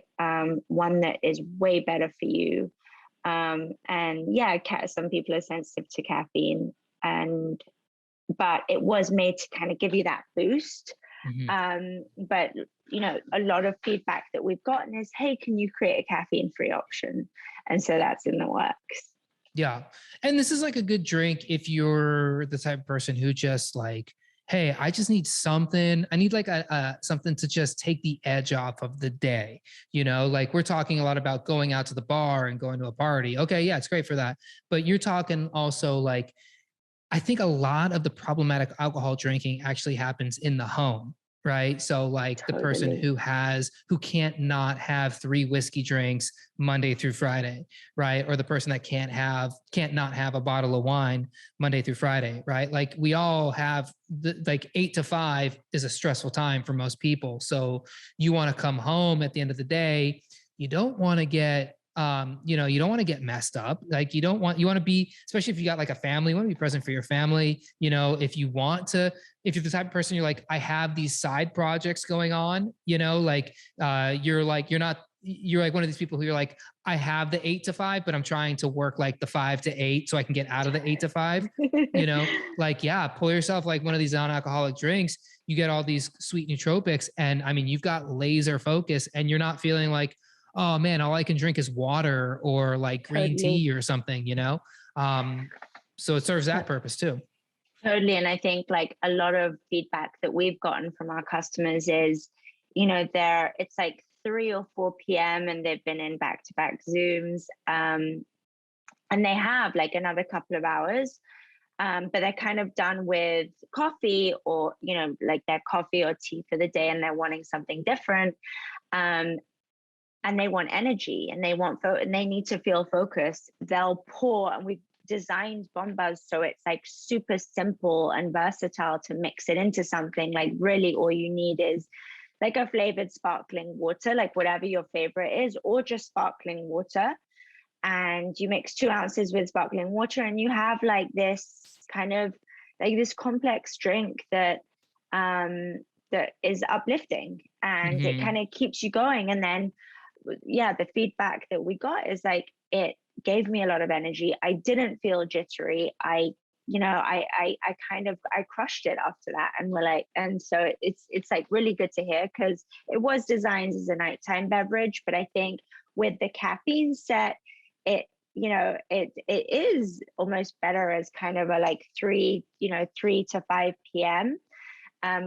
one that is way better for you. And yeah, some people are sensitive to caffeine, but it was made to kind of give you that boost. But you know, a lot of feedback that we've gotten is, hey, can you create a caffeine-free option? And so that's in the works. Yeah. And this is like a good drink if you're the type of person who just like, hey, I just need something. I need like a something to just take the edge off of the day. You know, like we're talking a lot about going out to the bar and going to a party. Okay, yeah, it's great for that. But you're talking also like, I think a lot of the problematic alcohol drinking actually happens in the home, right? So like the person who can't not have 3 whiskey drinks Monday through Friday, right? Or the person that can't not have a bottle of wine Monday through Friday, right? Like we all have like 8 to 5 is a stressful time for most people. So you want to come home at the end of the day. You don't want to get you know, you don't want to get messed up. Like you want to be, especially if you got like a family, you want to be present for your family. You know, if you're the type of person, you're like, I have these side projects going on, you know, like, you're like one of these people who you're like, I have the 8 to 5, but I'm trying to work like the 5 to 8 so I can get out of the 8 to 5, you know, like, yeah, pull yourself like one of these non-alcoholic drinks, you get all these sweet nootropics. And I mean, you've got laser focus and you're not feeling like, oh man, all I can drink is water or like green tea or something, you know? So it serves that purpose too. Totally. And I think like a lot of feedback that we've gotten from our customers is, you know, it's like 3 or 4 p.m. and they've been in back-to-back Zooms. And they have like another couple of hours. But they're kind of done with coffee or, you know, like their coffee or tea for the day and they're wanting something different. And they want energy and and they need to feel focused. They'll pour, and we've designed Bonbuz so it's like super simple and versatile to mix it into something. Like really all you need is like a flavored sparkling water, like whatever your favorite is, or just sparkling water. And you mix 2 ounces with sparkling water and you have like this kind of like this complex drink that is uplifting and it kind of keeps you going. And then yeah, the feedback that we got is like, it gave me a lot of energy. I didn't feel jittery. I crushed it after that. And we're like, and so it's like really good to hear because it was designed as a nighttime beverage, but I think with the caffeine set, it is almost better as kind of a like 3 to 5 p.m.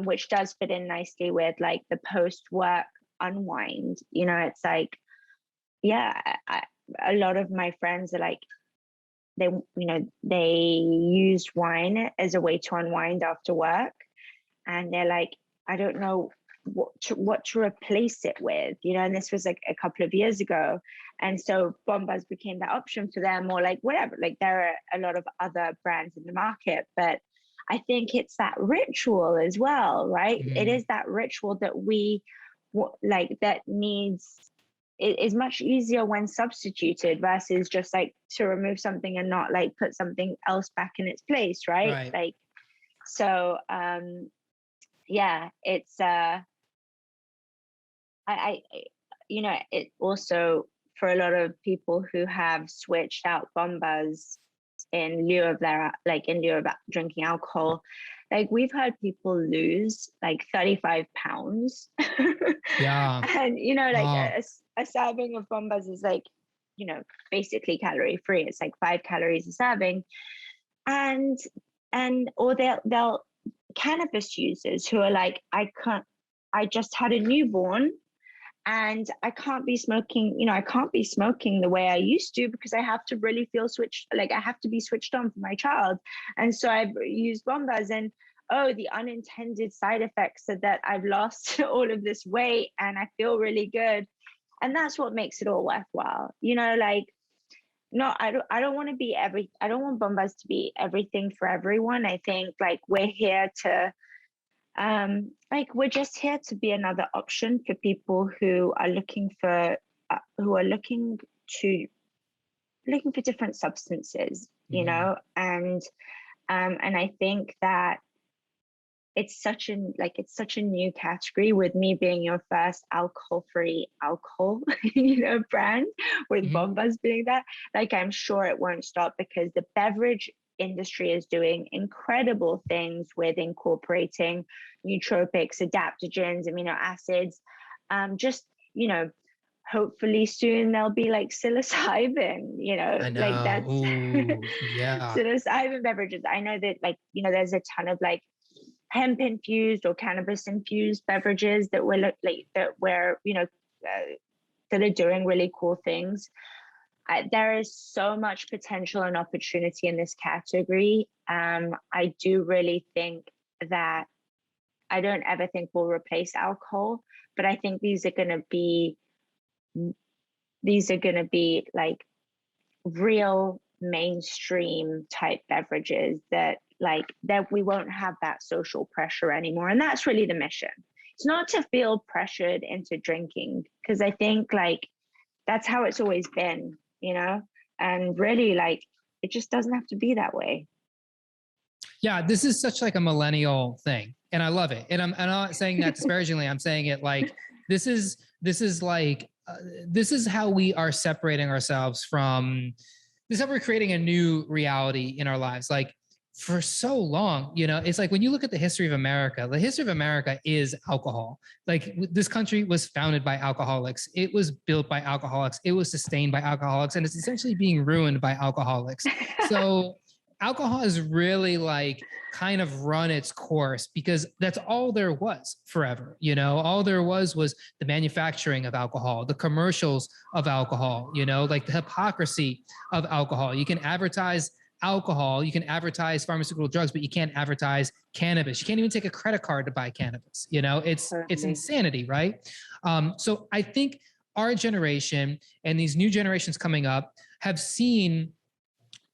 Which does fit in nicely with like the post-work unwind. You know, it's like, yeah, a lot of my friends are like, they used wine as a way to unwind after work, and they're like, I don't know what to replace it with, you know. And this was like a couple of years ago, and so Bonbuz became that option for them, or like whatever. Like there are a lot of other brands in the market, but I think it's that ritual as well, right? It is that ritual that that is much easier when substituted versus just like to remove something and not like put something else back in its place, right? Like So yeah, it's I you know, it also, for a lot of people who have switched out Bonbuz in lieu of their, like in lieu of drinking alcohol, like we've had people lose like 35 pounds. Yeah. And you know, like Oh, a serving of Bonbuz is like, you know, basically calorie free. It's like 5 calories a serving. And or they'll cannabis users who are like, I just had a newborn and I can't be smoking, you know, I can't be smoking the way I used to because I have to really feel switched, like I have to be switched on for my child. And so I've used Bombas, and oh, the unintended side effects are that I've lost all of this weight and I feel really good. And that's what makes it all worthwhile. You know, like, no, I don't want to be I don't want Bombas to be everything for everyone. I think like we're here to like we're just here to be another option for people who are looking for to looking for different substances, you know. And I think that it's such a new category, with me being your first alcohol-free alcohol you know, brand, with Bombas being that. Like, I'm sure it won't stop because the beverage industry is doing incredible things with incorporating nootropics, adaptogens, amino acids. Just, you know, hopefully soon there'll be like psilocybin, you know, I like know. that's Ooh, yeah. psilocybin beverages. I know that, like, you know, there's a ton of like hemp infused or cannabis infused beverages that were like that were, you know, that are doing really cool things. There is so much potential and opportunity in this category. I do really think that I don't ever think we'll replace alcohol, but I think these are going to be like real mainstream type beverages that we won't have that social pressure anymore. And that's really the mission. It's not to feel pressured into drinking, because I think like that's how it's always been, you know, and really like it just doesn't have to be that way. Yeah, this is such like a millennial thing, and I love it. And I'm not saying that disparagingly. I'm saying it like this is like this is how we are separating ourselves from. This is how we're creating a new reality in our lives. Like for so long, you know, it's like when you look at the history of America, the history of America is alcohol. Like this country was founded by alcoholics. It was built by alcoholics. It was sustained by alcoholics, and it's essentially being ruined by alcoholics. So alcohol has really like kind of run its course because that's all there was forever. You know, all there was the manufacturing of alcohol, the commercials of alcohol, you know, like the hypocrisy of alcohol. You can advertise alcohol, you can advertise pharmaceutical drugs, but you can't advertise cannabis. You can't even take a credit card to buy cannabis. You know, it's insanity, right? So I think our generation and these new generations coming up have seen,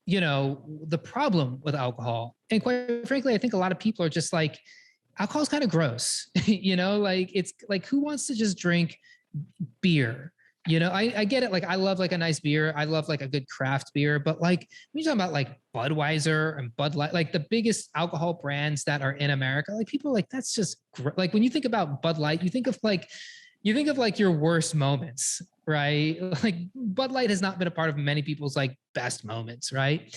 you know, the problem with alcohol. And quite frankly, I think a lot of people are just like, alcohol is kind of gross. You know, like it's like, who wants to just drink beer? You know, I get it. Like, I love like a nice beer. I love like a good craft beer. But like, when you're talking about like Budweiser and Bud Light, like the biggest alcohol brands that are in America, like people are like, that's just like when you think about Bud Light, you think of like your worst moments, right? Like Bud Light has not been a part of many people's like best moments, right?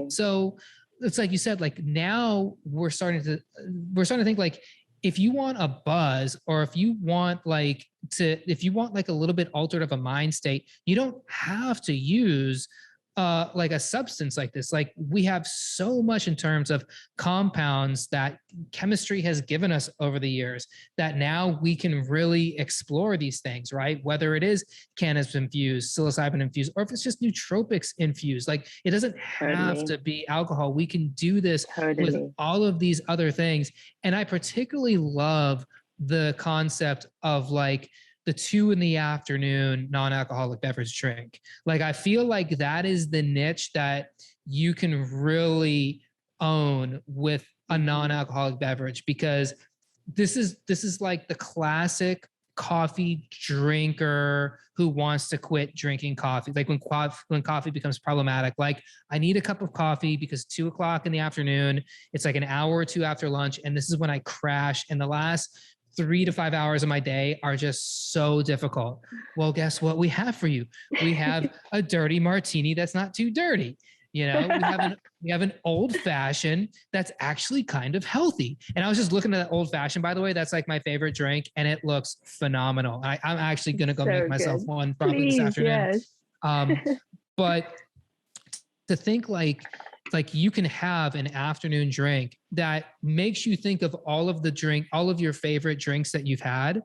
So it's like you said, like now we're starting to think like, if you want a buzz, or if you want like a little bit altered of a mind state, you don't have to use like a substance like this. Like we have so much in terms of compounds that chemistry has given us over the years that now we can really explore these things, right? Whether it is cannabis infused, psilocybin infused, or if it's just nootropics infused, like it doesn't have to be alcohol. We can do this with all of these other things. And I particularly love the concept of like the 2 p.m. non-alcoholic beverage drink. Like, I feel like that is the niche that you can really own with a non-alcoholic beverage, because this is like the classic coffee drinker who wants to quit drinking coffee. Like when coffee becomes problematic, like I need a cup of coffee because 2:00 in the afternoon, it's like an hour or two after lunch. And this is when I crash. And the last 3 to 5 hours of my day are just so difficult. Well, guess what we have for you? We have a dirty martini that's not too dirty. You know, we have an old fashioned that's actually kind of healthy. And I was just looking at that old fashioned, by the way. That's like my favorite drink, and it looks phenomenal. I'm actually gonna go make myself one probably this afternoon. Yes. But to think like you can have an afternoon drink that makes you think of all of your favorite drinks that you've had,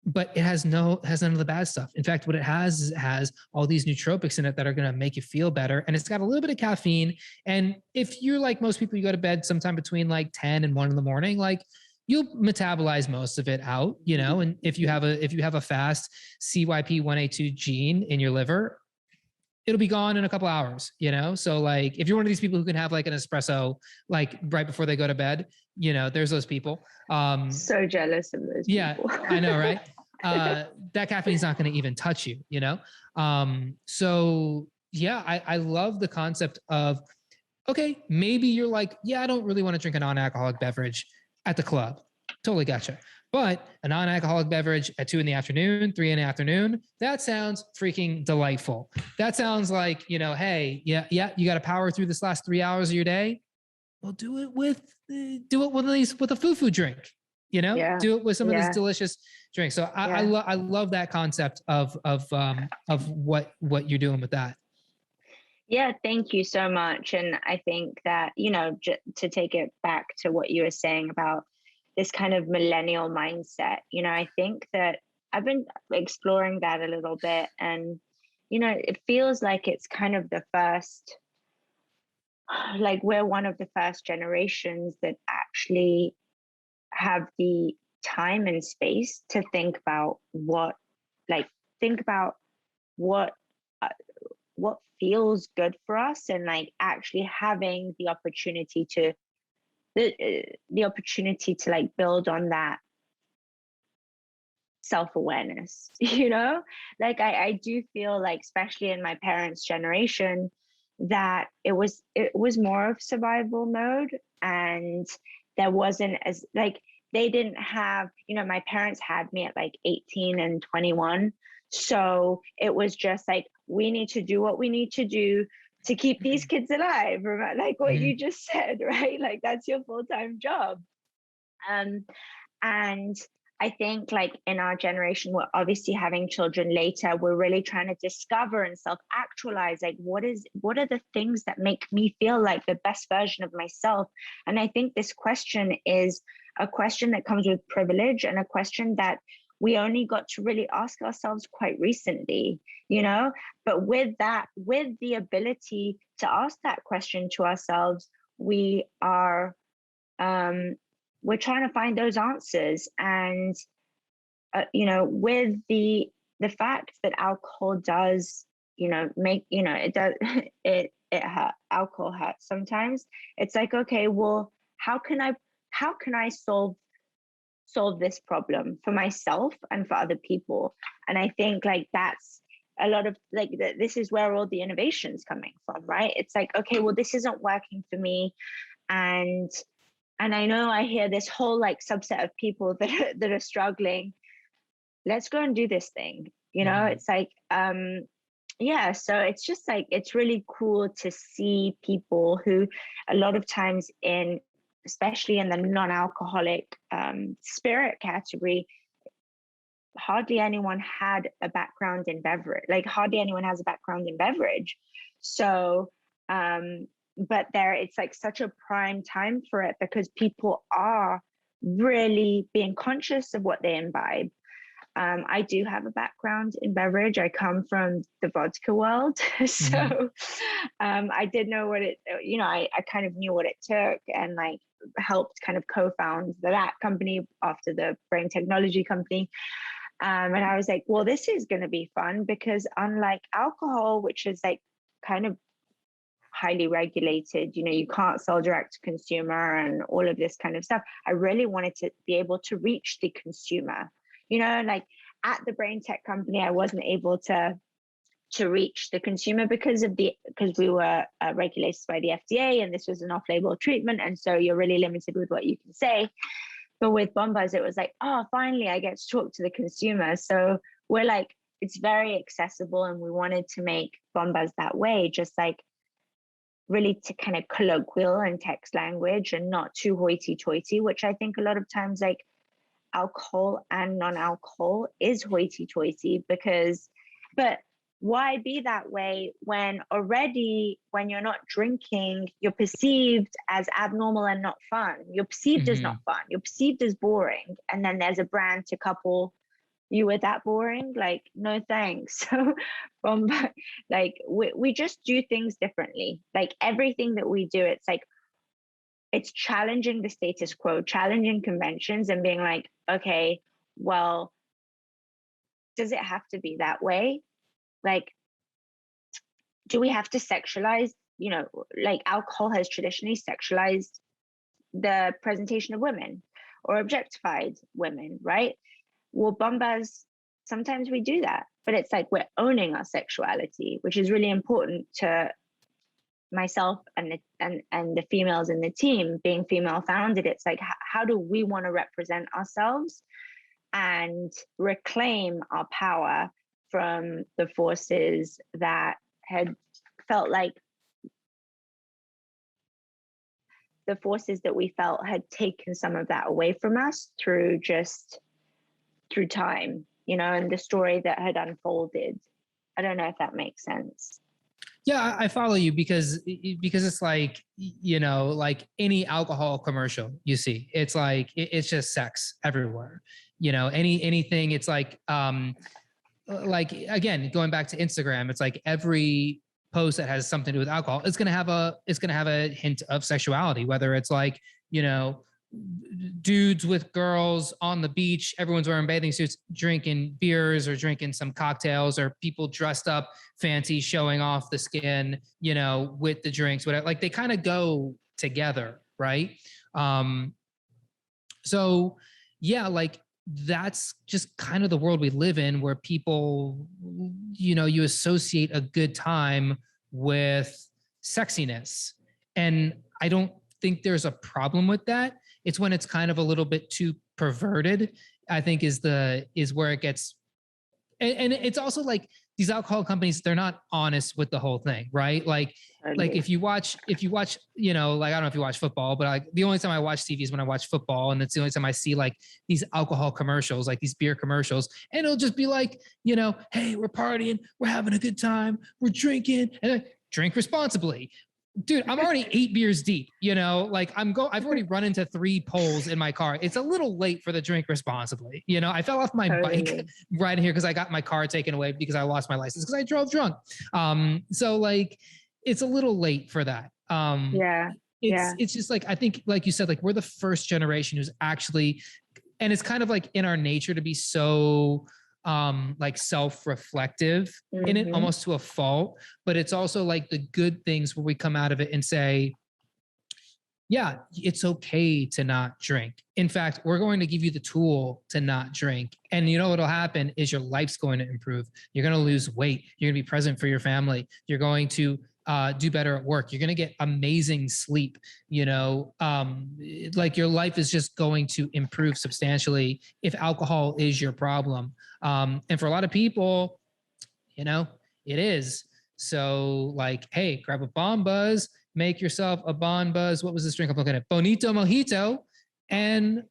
but it has none of the bad stuff. In fact, what it has is it has all these nootropics in it that are going to make you feel better. And it's got a little bit of caffeine. And if you're like most people, you go to bed sometime between like 10 and 1 in the morning, like you'll metabolize most of it out, you know. And if you have a fast CYP1A2 gene in your liver, it'll be gone in a couple hours, you know? So like, if you're one of these people who can have like an espresso, like right before they go to bed, you know, there's those people. So jealous of those people. I know, right? That caffeine's not going to even touch you, you know? So yeah, I love the concept of, okay, maybe you're like, yeah, I don't really want to drink a non-alcoholic beverage at the club. Totally gotcha. But a non-alcoholic beverage at 2 p.m, 3 p.m, that sounds freaking delightful. That sounds like, you know, hey, yeah, you got to power through this last 3 hours of your day. Well, do it with a foo-foo drink, you know, do it with some of this delicious drink. So I love that concept of what you're doing with that. Yeah, thank you so much. And I think that, you know, to take it back to what you were saying about this kind of millennial mindset, you know, I think that I've been exploring that a little bit. And, you know, it feels like it's kind of the first, like we're one of the first generations that actually have the time and space to think about what feels good for us, and like actually having the opportunity to like build on that self-awareness, you know. Like I do feel like, especially in my parents' generation, that it was more of survival mode, and there wasn't as like, they didn't have, you know, my parents had me at like 18 and 21, so it was just like, we need to do what we need to do to keep these kids alive, like what you just said, right? Like that's your full-time job. And I think like in our generation, we're obviously having children later. We're really trying to discover and self-actualize, like what are the things that make me feel like the best version of myself? And I think this question is a question that comes with privilege, and a question that we only got to really ask ourselves quite recently, you know. But with the ability to ask that question to ourselves, we are we're trying to find those answers. And you know, with the fact that alcohol does, you know, make, you know, it does it hurt, alcohol hurts sometimes. It's like, okay, well, how can I solve this problem for myself and for other people? And I think like that's a lot of like this is where all the innovation's coming from, right? It's like, okay, well, this isn't working for me, and I know I hear this whole like subset of people that are struggling. Let's go and do this thing, you know. It's like yeah, so it's just like, it's really cool to see people who a lot of times especially in the non-alcoholic spirit category, hardly anyone had a background in beverage. Like hardly anyone has a background in beverage. So, but it's like such a prime time for it, because people are really being conscious of what they imbibe. I do have a background in beverage. I come from the vodka world. So I did know what it, you know, I kind of knew what it took, and like helped kind of co-found that company after the brain technology company. And I was like, well, this is going to be fun, because unlike alcohol, which is like kind of highly regulated, you know, you can't sell direct to consumer and all of this kind of stuff. I really wanted to be able to reach the consumer, you know, like at the brain tech company, I wasn't able to reach the consumer because we were regulated by the FDA, and this was an off-label treatment, and so you're really limited with what you can say. But with Bonbuz, it was like, oh, finally I get to talk to the consumer. So we're like, it's very accessible, and we wanted to make Bonbuz that way, just like really to kind of colloquial and text language and not too hoity-toity, which I think a lot of times like alcohol and non-alcohol is hoity-toity but why be that way when already when you're not drinking, you're perceived as abnormal and not fun. You're perceived as not fun. You're perceived as boring. And then there's a brand to couple you with that boring, like, no thanks. So from like we just do things differently. Like everything that we do, it's like it's challenging the status quo, challenging conventions, and being like, okay, well, does it have to be that way? Like, do we have to sexualize, like alcohol has traditionally sexualized the presentation of women or objectified women, right? Well, Bombaz, sometimes we do that, but it's like we're owning our sexuality, which is really important to myself and the females in the team. Being female founded, it's like, how do we want to represent ourselves and reclaim our power from the forces that had felt like the forces that we felt had taken some of that away from us through time, and the story that had unfolded. I don't know if that makes sense. Yeah, I follow you because it's like, like any alcohol commercial you see, it's like, it's just sex everywhere, anything. It's like again, going back to Instagram, it's like every post that has something to do with alcohol, it's going to have a hint of sexuality, whether it's like, dudes with girls on the beach, everyone's wearing bathing suits, drinking beers or drinking some cocktails, or people dressed up fancy, showing off the skin, with the drinks, whatever. Like they kind of go together, right? So yeah, like that's just kind of the world we live in, where people, you associate a good time with sexiness. And I don't think there's a problem with that. It's when it's kind of a little bit too perverted, I think is where it gets. And it's also like these alcohol companies, they're not honest with the whole thing, right? Like if you watch, like, I don't know if you watch football, but like the only time I watch TV is when I watch football. And it's the only time I see like these alcohol commercials, like these beer commercials. And it'll just be like, hey, we're partying, we're having a good time, we're drinking, and drink responsibly. Dude, I'm already 8 beers deep, like I've already run into 3 poles in my car. It's a little late for the drink responsibly. I fell off my bike right here because I got my car taken away because I lost my license because I drove drunk. So like, it's a little late for that. It's just like, I think, like you said, like we're the first generation who's actually, and it's kind of like in our nature to be so like self-reflective in it, almost to a fault, but it's also like the good things where we come out of it and say, yeah, it's okay to not drink. In fact, we're going to give you the tool to not drink. And what'll happen is your life's going to improve. You're going to lose weight. You're going to be present for your family. You're going to do better at work. You're going to get amazing sleep. Like your life is just going to improve substantially if alcohol is your problem. And for a lot of people, it is. So like, hey, grab a Bonbuz, make yourself a Bonbuz. What was this drink I'm looking at? Bonito Mojito, and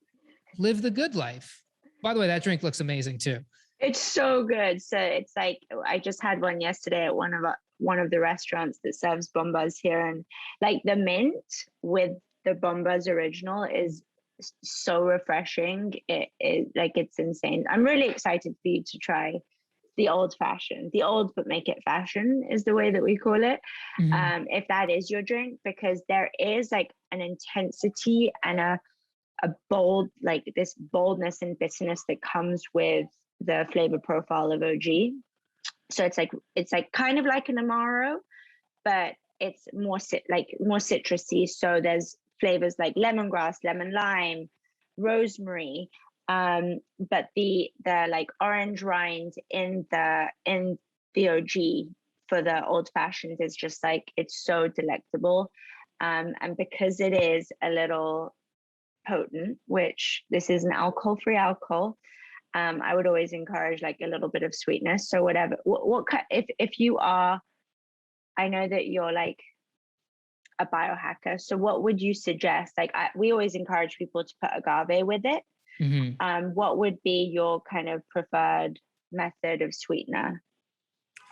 live the good life. By the way, that drink looks amazing too. It's so good. So it's like, I just had one yesterday at one of the restaurants that serves Bonbuz here, and like the mint with the Bonbuz original is so refreshing. It is like, it's insane. I'm really excited for you to try the old but make it fashion is the way that we call it. If that is your drink, because there is like an intensity and a bold, like this boldness and bitterness that comes with the flavor profile of OG. So it's like kind of like an Amaro, but it's more citrusy. So there's flavors like lemongrass, lemon lime, rosemary, But the like orange rind in the OG for the old fashioned is just like, it's so delectable. And because it is a little potent, which this is an alcohol-free alcohol, I would always encourage like a little bit of sweetness. So whatever, what if you are, I know that you're like a biohacker. So what would you suggest? Like we always encourage people to put agave with it. Mm-hmm. What would be your kind of preferred method of sweetener?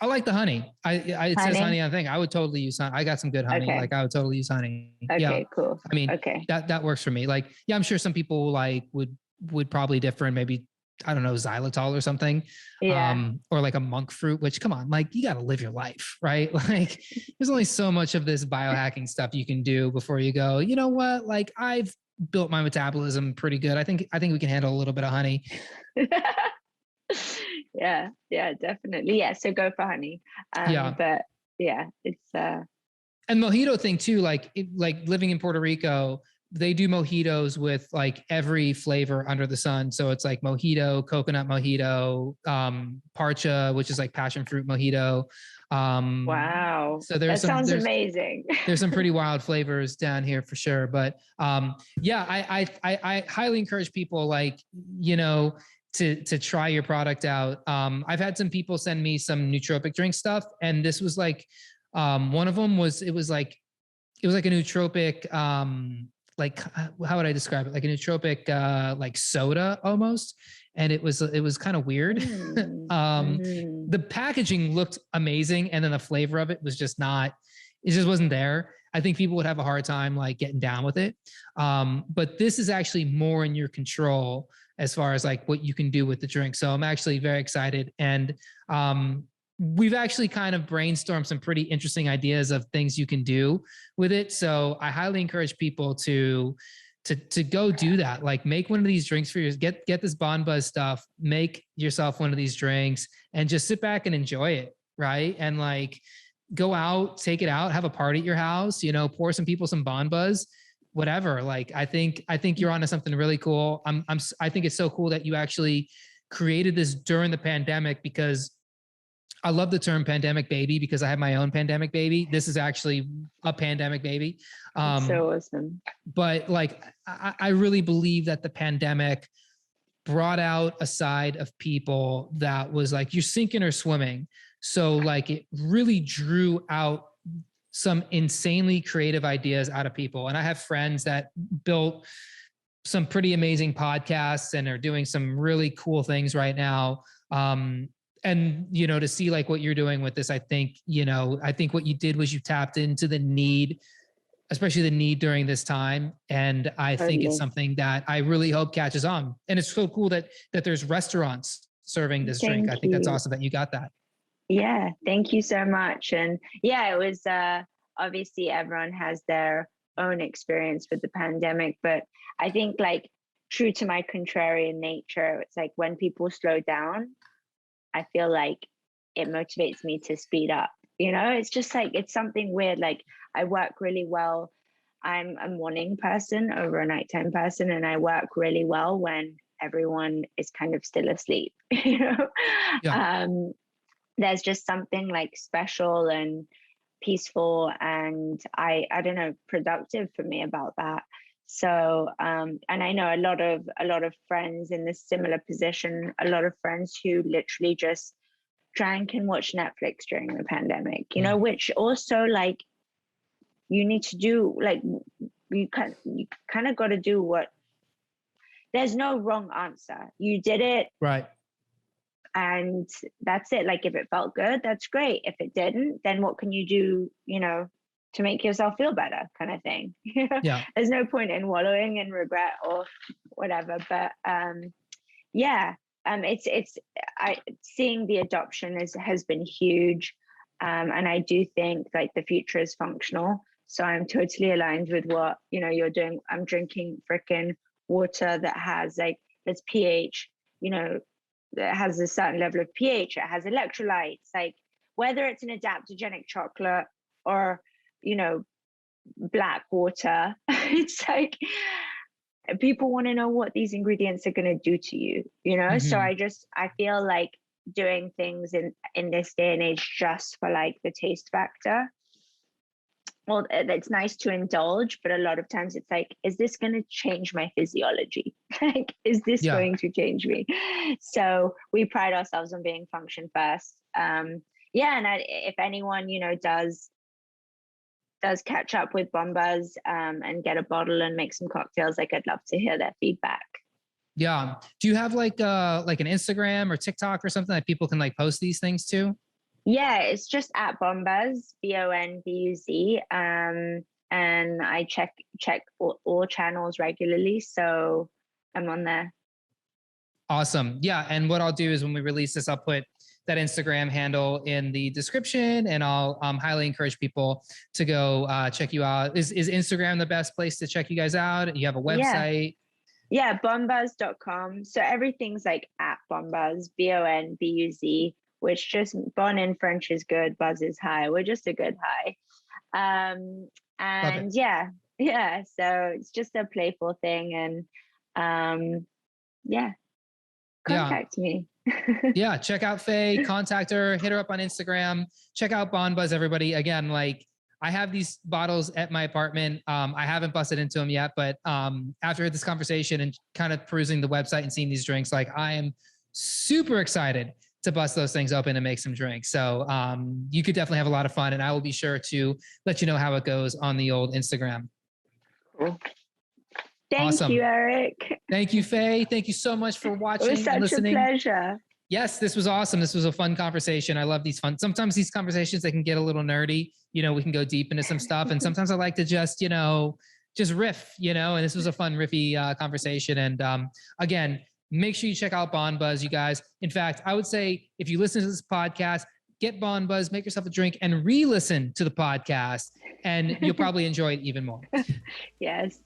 I like the honey. It says honey on the thing. I would totally use honey. I got some good honey. Okay. Like I would totally use honey. Okay, Yeah. cool. I mean, okay, that works for me. Like, yeah, I'm sure some people like would probably differ in maybe, I don't know, xylitol or something. Yeah. Or like a monk fruit, which come on, like you got to live your life, right? Like there's only so much of this biohacking stuff you can do before you go, you know what? Like I've built my metabolism pretty good. I think we can handle a little bit of honey. yeah, definitely. Yeah, so go for honey. But yeah, it's and mojito thing too, like living in Puerto Rico, they do mojitos with like every flavor under the sun. So it's like mojito, coconut mojito, parcha, which is like passion fruit mojito. Wow. So that sounds amazing. There's some pretty wild flavors down here for sure. But yeah, I highly encourage people, like, you know, to try your product out. I've had some people send me some nootropic drink stuff, and this was like one of them was like a nootropic like how would I describe it? Like a nootropic like soda almost. And it was kind of weird. The packaging looked amazing, and then the flavor of it was just not, it just wasn't there. I think people would have a hard time like getting down with it. But this is actually more in your control as far as like what you can do with the drink. So I'm actually very excited. And we've actually kind of brainstormed some pretty interesting ideas of things you can do with it. So I highly encourage people to go do that. Like make one of these drinks for yours, get this Bonbuz stuff, make yourself one of these drinks and just sit back and enjoy it. Right. And like go out, take it out, have a party at your house, you know, pour some people some Bonbuz, whatever. Like, I think you're onto something really cool. I think it's so cool that you actually created this during the pandemic, because I love the term pandemic baby because I have my own pandemic baby. This is actually a pandemic baby. So awesome. But like, I really believe that the pandemic brought out a side of people that was like, you're sinking or swimming. So like it really drew out some insanely creative ideas out of people. And I have friends that built some pretty amazing podcasts and are doing some really cool things right now. And, you know, to see like what you're doing with this, I think what you did was you tapped into the need, especially the need during this time. And I think it's something that I really hope catches on. And it's so cool that there's restaurants serving this drink. I think that's awesome that you got that. Yeah, thank you so much. And yeah, it was obviously everyone has their own experience with the pandemic, but I think like true to my contrarian nature, it's like when people slow down, I feel like it motivates me to speed up. You know, it's just like, it's something weird. Like I work really well. I'm a morning person over a nighttime person, and I work really well when everyone is kind of still asleep, you know? Yeah. There's just something like special and peaceful and I don't know, productive for me about that. So, and I know a lot of friends in this similar position, a lot of friends who literally just drank and watched Netflix during the pandemic, you know, which also like you need to do, like you kind of got to do what, there's no wrong answer. You did it. Right. And that's it. Like if it felt good, that's great. If it didn't, then what can you do, you know, to make yourself feel better, kind of thing. Yeah. There's no point in wallowing in regret or whatever. But seeing the adoption has been huge. And I do think like the future is functional. So I'm totally aligned with what, you know, you're doing. I'm drinking freaking water that has like, there's pH, you know, that has a certain level of pH, it has electrolytes, like whether it's an adaptogenic chocolate or, you know, black water, it's like people want to know what these ingredients are going to do to you, you know? So I feel like doing things in this day and age just for like the taste factor, well, it's nice to indulge, but a lot of times it's like, is this going to change my physiology? Like, is this going to change me? So we pride ourselves on being function first. And if anyone, you know, does catch up with Bonbuz and get a bottle and make some cocktails, like I'd love to hear their feedback. Yeah. Do you have like an Instagram or TikTok or something that people can like post these things to? Yeah, it's just at Bonbuz, Bonbuz. And I check all channels regularly. So I'm on there. Awesome. Yeah. And what I'll do is when we release this, I'll put that Instagram handle in the description, and I'll highly encourage people to go check you out. Is Instagram the best place to check you guys out? You have a website? Yeah, bonbuz.com. So everything's like at Bonbuz, Bonbuz, which just Bon in French is good, buzz is high. We're just a good high. And yeah. So it's just a playful thing, and contact me. Yeah, check out Fay, contact her, hit her up on Instagram. Check out Bonbuz, everybody. Again, like I have these bottles at my apartment. I haven't busted into them yet, but after this conversation and kind of perusing the website and seeing these drinks, like I am super excited to bust those things open and make some drinks. So you could definitely have a lot of fun, and I will be sure to let you know how it goes on the old Instagram. Cool. Thank you, Eric. Thank you, Fay. Thank you so much for watching and listening. It was such a pleasure. Yes, this was awesome. This was a fun conversation. I love these fun. Sometimes these conversations, they can get a little nerdy. You know, we can go deep into some stuff. And sometimes I like to just riff, and this was a fun riffy conversation. And again, make sure you check out Bonbuz, you guys. In fact, I would say if you listen to this podcast, get Bonbuz, make yourself a drink, and re-listen to the podcast, and you'll probably enjoy it even more. Yes.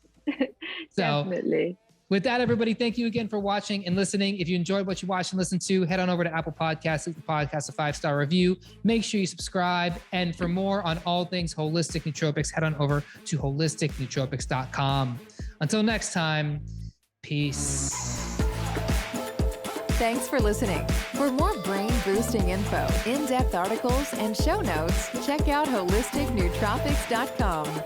So, definitely. With that, everybody, thank you again for watching and listening. If you enjoyed what you watched and listened to, head on over to Apple Podcasts, leave the podcast a 5-star review. Make sure you subscribe. And for more on all things holistic nootropics, head on over to holisticnootropics.com. Until next time, peace. Thanks for listening. For more brain-boosting info, in-depth articles, and show notes, check out holisticnootropics.com.